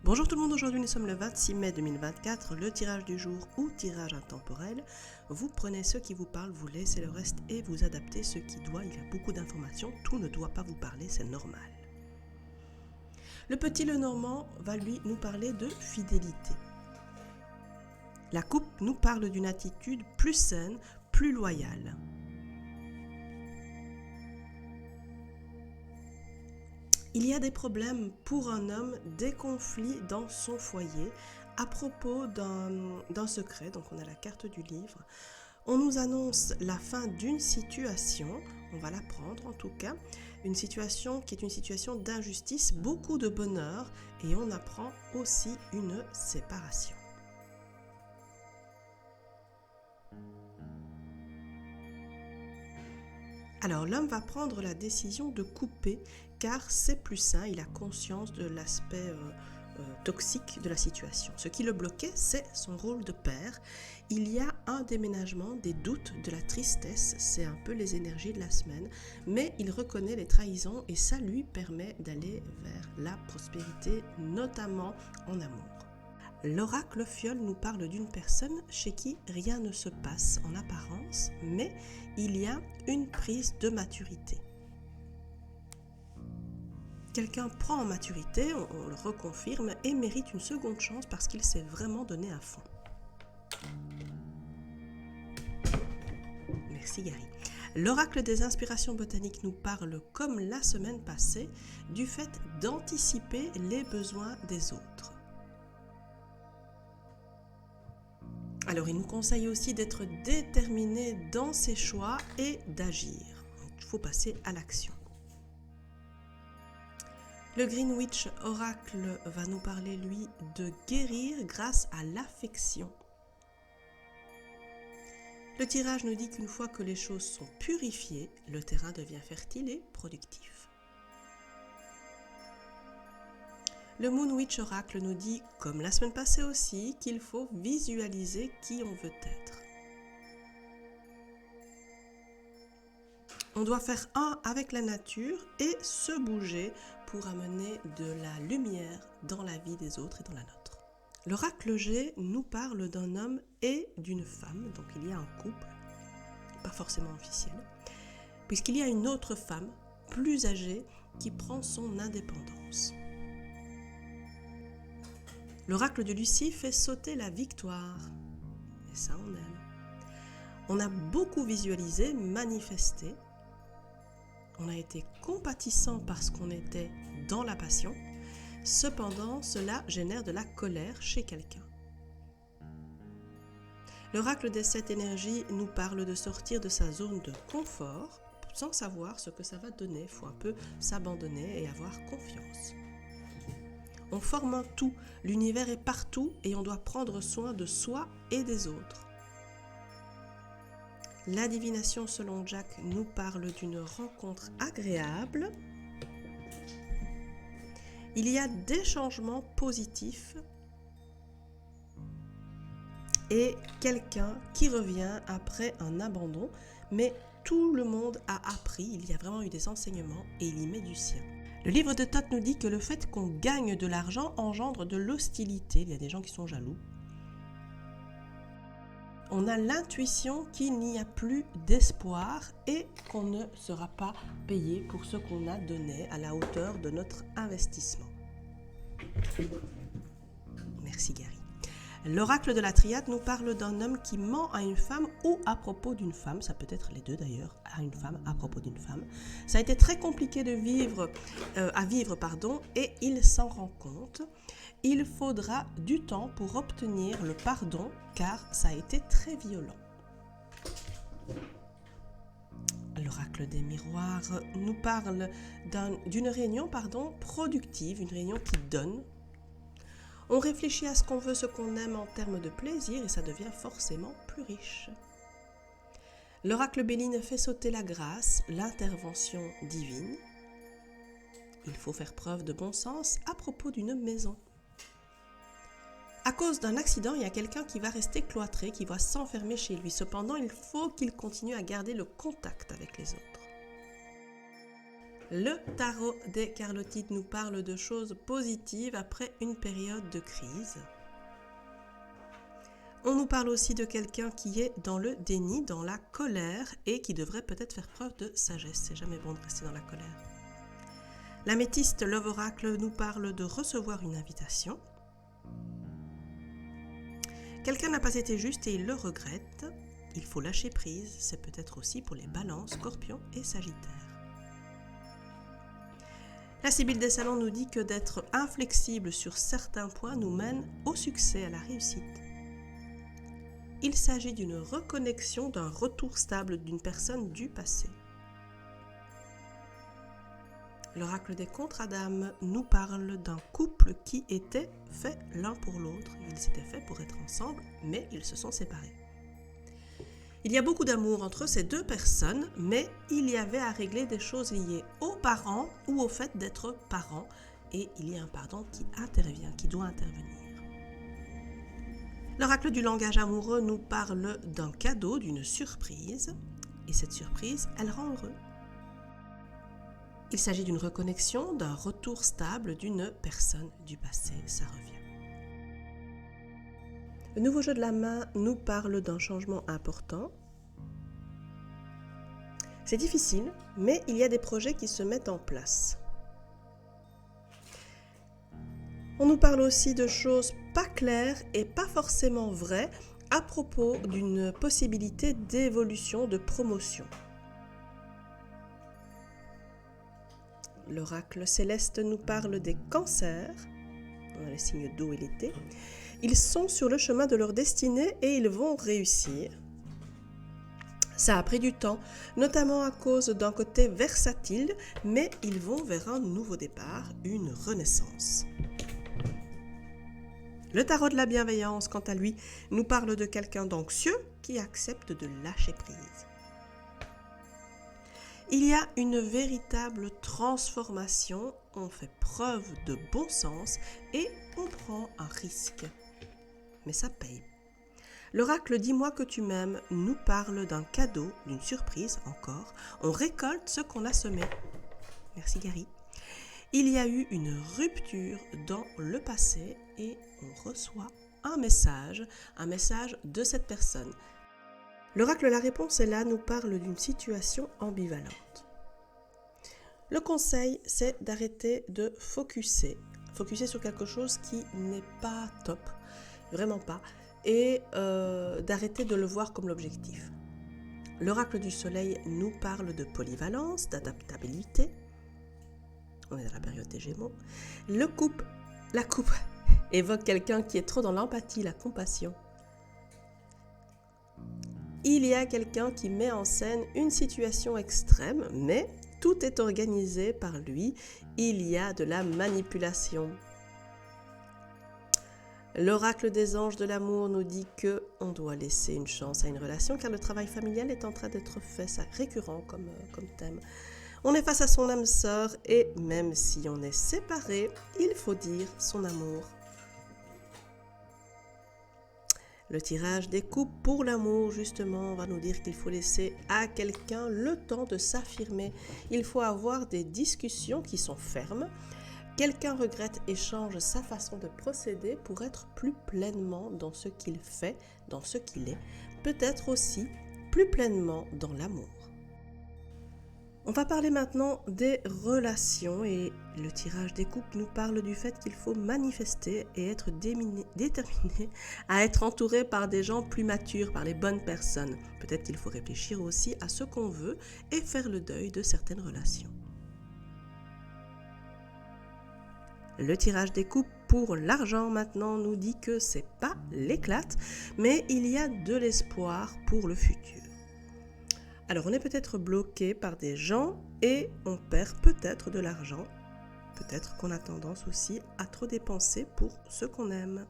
Bonjour tout le monde, aujourd'hui nous sommes le 26 mai 2024, le tirage du jour ou tirage intemporel. Vous prenez ce qui vous parle, vous laissez le reste et vous adaptez ce qui doit. Il y a beaucoup d'informations, tout ne doit pas vous parler, c'est normal. Le petit Lenormand va lui nous parler de fidélité. La coupe nous parle d'une attitude plus saine, plus loyale. Il y a des problèmes pour un homme, des conflits dans son foyer à propos d'un secret. Donc on a la carte du livre. On nous annonce la fin d'une situation, on va la prendre en tout cas, une situation qui est une situation d'injustice, beaucoup de bonheur et on apprend aussi une séparation. Alors l'homme va prendre la décision de couper car c'est plus sain, il a conscience de l'aspect toxique de la situation. Ce qui le bloquait, c'est son rôle de père. Il y a un déménagement, des doutes, de la tristesse, c'est un peu les énergies de la semaine, mais il reconnaît les trahisons et ça lui permet d'aller vers la prospérité, notamment en amour. L'oracle Fiole nous parle d'une personne chez qui rien ne se passe en apparence, mais il y a une prise de maturité. Quelqu'un prend en maturité, on le reconfirme, et mérite une seconde chance parce qu'il s'est vraiment donné à fond. Merci Gary. L'oracle des inspirations botaniques nous parle, comme la semaine passée, du fait d'anticiper les besoins des autres. Alors, il nous conseille aussi d'être déterminé dans ses choix et d'agir. Il faut passer à l'action. Le Greenwich Oracle va nous parler, lui, de guérir grâce à l'affection. Le tirage nous dit qu'une fois que les choses sont purifiées, le terrain devient fertile et productif. Le Moonwitch Oracle nous dit, comme la semaine passée aussi, qu'il faut visualiser qui on veut être. On doit faire un avec la nature et se bouger pour amener de la lumière dans la vie des autres et dans la nôtre. L'oracle G nous parle d'un homme et d'une femme, donc il y a un couple, pas forcément officiel, puisqu'il y a une autre femme, plus âgée, qui prend son indépendance. L'oracle de Lucie fait sauter la victoire. Et ça, on aime. On a beaucoup visualisé, manifesté. On a été compatissant parce qu'on était dans la passion. Cependant, cela génère de la colère chez quelqu'un. L'oracle des 7 énergies nous parle de sortir de sa zone de confort sans savoir ce que ça va donner. Il faut un peu s'abandonner et avoir confiance. On forme un tout, l'univers est partout et on doit prendre soin de soi et des autres. La divination selon Jack nous parle d'une rencontre agréable. Il y a des changements positifs et quelqu'un qui revient après un abandon, mais tout le monde a appris, il y a vraiment eu des enseignements et il y met du sien. Le livre de Thoth nous dit que le fait qu'on gagne de l'argent engendre de l'hostilité. Il y a des gens qui sont jaloux. On a l'intuition qu'il n'y a plus d'espoir et qu'on ne sera pas payé pour ce qu'on a donné à la hauteur de notre investissement. Merci Gary. L'oracle de la triade nous parle d'un homme qui ment à une femme ou à propos d'une femme, ça peut être les deux d'ailleurs, à une femme, à propos d'une femme. Ça a été très compliqué à vivre, et il s'en rend compte. Il faudra du temps pour obtenir le pardon car ça a été très violent. L'oracle des miroirs nous parle d'une réunion productive, une réunion qui donne. On réfléchit à ce qu'on veut, ce qu'on aime en termes de plaisir et ça devient forcément plus riche. L'oracle Béline fait sauter la grâce, l'intervention divine. Il faut faire preuve de bon sens à propos d'une maison. À cause d'un accident, il y a quelqu'un qui va rester cloîtré, qui va s'enfermer chez lui. Cependant, il faut qu'il continue à garder le contact avec les autres. Le tarot des Carlotides nous parle de choses positives après une période de crise. On nous parle aussi de quelqu'un qui est dans le déni, dans la colère et qui devrait peut-être faire preuve de sagesse. C'est jamais bon de rester dans la colère. L'améthyste, Love Oracle, nous parle de recevoir une invitation. Quelqu'un n'a pas été juste et il le regrette. Il faut lâcher prise, c'est peut-être aussi pour les balances, scorpions et sagittaires. La Sibylle des Salons nous dit que d'être inflexible sur certains points nous mène au succès, à la réussite. Il s'agit d'une reconnexion, d'un retour stable d'une personne du passé. L'oracle des contrats d'âme nous parle d'un couple qui était fait l'un pour l'autre. Ils étaient faits pour être ensemble, mais ils se sont séparés. Il y a beaucoup d'amour entre ces deux personnes, mais il y avait à régler des choses liées aux parents ou au fait d'être parents, et il y a un pardon qui intervient, qui doit intervenir. L'oracle du langage amoureux nous parle d'un cadeau, d'une surprise, et cette surprise, elle rend heureux. Il s'agit d'une reconnexion, d'un retour stable d'une personne du passé, ça revient. Le nouveau jeu de la main nous parle d'un changement important. C'est difficile, mais il y a des projets qui se mettent en place. On nous parle aussi de choses pas claires et pas forcément vraies à propos d'une possibilité d'évolution, de promotion. L'oracle céleste nous parle des cancers, on a les signes d'eau et l'été. Ils sont sur le chemin de leur destinée et ils vont réussir. Ça a pris du temps, notamment à cause d'un côté versatile, mais ils vont vers un nouveau départ, une renaissance. Le tarot de la bienveillance, quant à lui, nous parle de quelqu'un d'anxieux qui accepte de lâcher prise. Il y a une véritable transformation, on fait preuve de bon sens et on prend un risque. Mais ça paye. L'oracle Dis-moi que tu m'aimes nous parle d'un cadeau, d'une surprise encore. On récolte ce qu'on a semé. Merci Gary. Il y a eu une rupture dans le passé et on reçoit un message de cette personne. L'oracle La Réponse est là nous parle d'une situation ambivalente. Le conseil, c'est d'arrêter de focuser sur quelque chose qui n'est pas top, vraiment pas, et d'arrêter de le voir comme l'objectif. L'oracle du Soleil nous parle de polyvalence, d'adaptabilité. On est dans la période des Gémeaux. La coupe évoque quelqu'un qui est trop dans l'empathie, la compassion. Il y a quelqu'un qui met en scène une situation extrême, mais tout est organisé par lui. Il y a de la manipulation. L'oracle des anges de l'amour nous dit qu'on doit laisser une chance à une relation car le travail familial est en train d'être fait, c'est récurrent comme thème. On est face à son âme sœur et même si on est séparés, il faut dire son amour. Le tirage des coupes pour l'amour, justement, va nous dire qu'il faut laisser à quelqu'un le temps de s'affirmer. Il faut avoir des discussions qui sont fermes. Quelqu'un regrette et change sa façon de procéder pour être plus pleinement dans ce qu'il fait, dans ce qu'il est. Peut-être aussi plus pleinement dans l'amour. On va parler maintenant des relations et le tirage des coupes nous parle du fait qu'il faut manifester et être déterminé à être entouré par des gens plus matures, par les bonnes personnes. Peut-être qu'il faut réfléchir aussi à ce qu'on veut et faire le deuil de certaines relations. Le tirage des coupes pour l'argent maintenant nous dit que c'est pas l'éclate, mais il y a de l'espoir pour le futur. Alors on est peut-être bloqué par des gens et on perd peut-être de l'argent. Peut-être qu'on a tendance aussi à trop dépenser pour ce qu'on aime.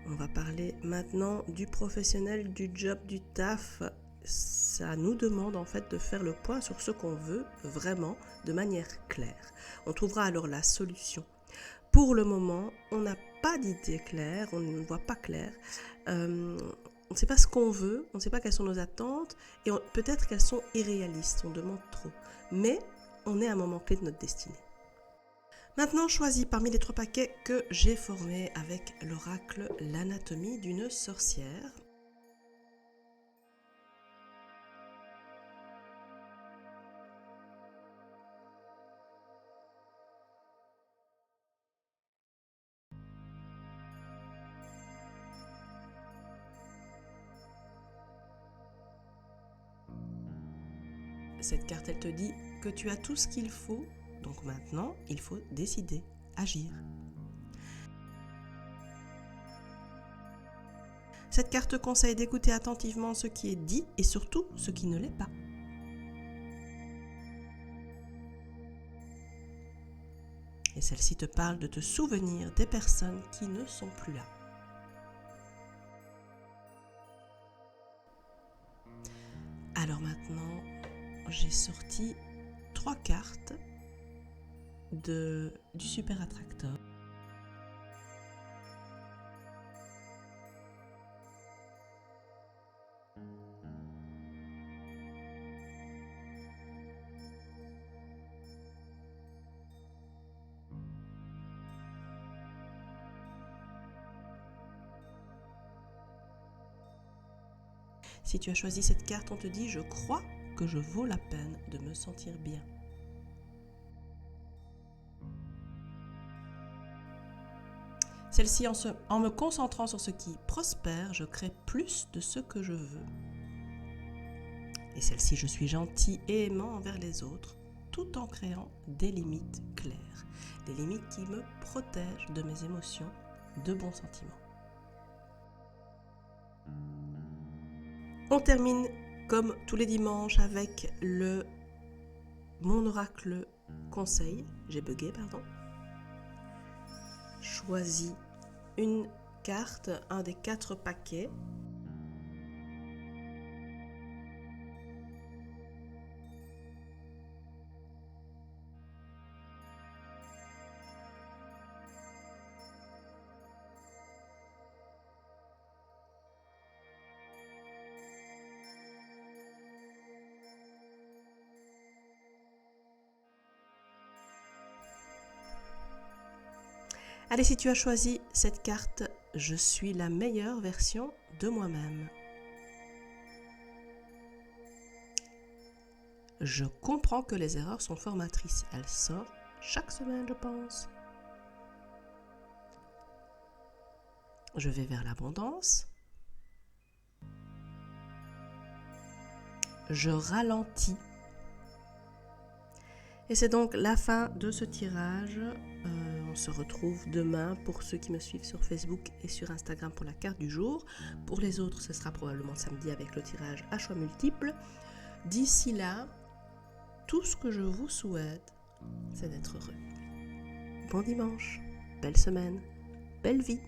On va parler maintenant du professionnel, du job, du taf. Ça nous demande en fait de faire le point sur ce qu'on veut vraiment de manière claire. On trouvera alors la solution. Pour le moment, on n'a pas d'idée claire, on ne voit pas clair. On ne sait pas ce qu'on veut, on ne sait pas quelles sont nos attentes, et peut-être qu'elles sont irréalistes, on demande trop. Mais on est à un moment clé de notre destinée. Maintenant, choisis parmi les 3 paquets que j'ai formés avec l'oracle l'anatomie d'une sorcière. Cette carte, elle te dit que tu as tout ce qu'il faut, donc maintenant, il faut décider, agir. Cette carte conseille d'écouter attentivement ce qui est dit et surtout ce qui ne l'est pas. Et celle-ci te parle de te souvenir des personnes qui ne sont plus là. Alors maintenant, j'ai sorti 3 cartes du super attracteur. Si tu as choisi cette carte, on te dit « Je crois que je vaux la peine de me sentir bien ». Celle-ci, en me concentrant sur ce qui prospère, je crée plus de ce que je veux. Et celle-ci, je suis gentil et aimant envers les autres, tout en créant des limites claires. Des limites qui me protègent de mes émotions, de bons sentiments. On termine comme tous les dimanches avec mon oracle conseil. J'ai bugué, pardon. Choisis une carte, un des 4 paquets. Allez, si tu as choisi cette carte, je suis la meilleure version de moi-même. Je comprends que les erreurs sont formatrices. Elle sort chaque semaine, je pense. Je vais vers l'abondance. Je ralentis. Et c'est donc la fin de ce tirage. On se retrouve demain pour ceux qui me suivent sur Facebook et sur Instagram pour la carte du jour. Pour les autres, ce sera probablement samedi avec le tirage à choix multiples. D'ici là, tout ce que je vous souhaite, c'est d'être heureux. Bon dimanche, belle semaine, belle vie.